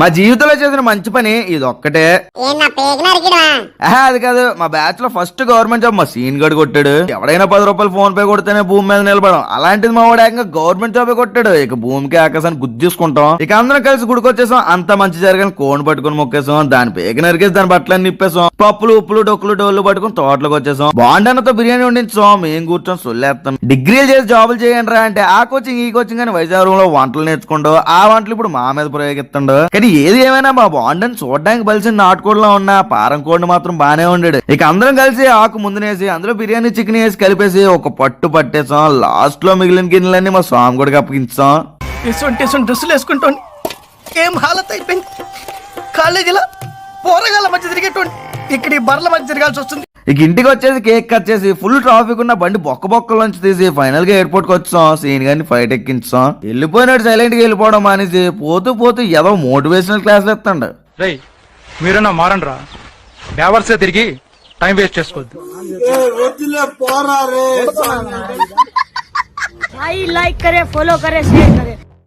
మా జీవితంలో చేసిన మంచి పని ఇది ఒక్కటే. అది కాదు, మా బ్యాచ్ లో ఫస్ట్ గవర్నమెంట్ జాబ్ మా సీన్ గడు కొట్టాడు. ఎవడైనా 10 రూపాయలు ఫోన్ పే కొడితేనే భూమి మీద నిలబడం, అలాంటిది మా వాడు ఏకంగా గవర్నమెంట్ జాబ్ కొట్టాడు. ఇక భూమికి ఆకాశాన్ని గుద్దేసుకుంటాం. ఇక అందరం కలిసి గుడికొచ్చేసాం. అంత మంచి జరగని కోన్ పట్టుకుని మొక్కేసాం. దాని పేక నరికేసి దాని బట్టలన్నీ నిప్పేసాం. పప్పులు ఉప్పులు డొక్కులు డోళ్ళు పట్టుకుని తోటలోకి వచ్చేసాం. బాండన్నతో బిర్యానీ వండించాం. మేము కూర్చొని సొల్లేస్తాం. డిగ్రీలు చేసి జాబులు చేయండి రా అంటే ఆ కోచింగ్ ఈ కోచింగ్ అని వైజాగ్ లో వంటలు నేర్చుకుంటూ ఆ వంటలు ఇప్పుడు మా మీద ప్రయోగిస్తుండో. కానీ ఏది ఏమైనా మా బాండని చూడడానికి బలిసిన నాటుకోడిలో ఉన్న పారం కోడిని మాత్రం బానే ఉండాడు. ఇక అందరం కలిసి ఆకు ముందునేసి అందులో బిర్యానీ చికెన్ వేసి కలిపేసి ఒక పట్టు పట్టేసాం. లాస్ట్ లో మిగిలిన గిన్నెలన్నీ మా స్వామి కూడా అప్పగించాం. డ్రెస్సులు వేసుకుంటాం. ఏం హాలత్ అయిపోయింది. కాలేజీలో పోరగాళ్ళ మధ్య తిరిగేటువంటి ఇక్కడ ఈ బర్ల మధ్య తిరగాల్సి వస్తుంది. ఇక ఇంటికి వచ్చేసి కేక్ కట్ చేసి ఫుల్ ట్రాఫిక్ ఉన్న బండి బొక్కలోంచి తీసి ఫైనల్ గా ఎయిర్పోర్ట్ కి వచ్చాం. సీన్ గారిని ఫ్లైట్ ఎక్కించాం. వెళ్ళిపోయినాడు సైలెంట్ గా వెళ్ళిపోవడం మానేసి పోతూ పోతూ ఏదో మోటివేషనల్ క్లాసులు ఇస్తాడు. రేయ్ మీరన్నా మారండ్రా, డ్రైవర్సే తిరిగి టైం వేస్ట్ చేసుకోవద్దు. भाई लाइक करे, फॉलो करे, शेयर करे.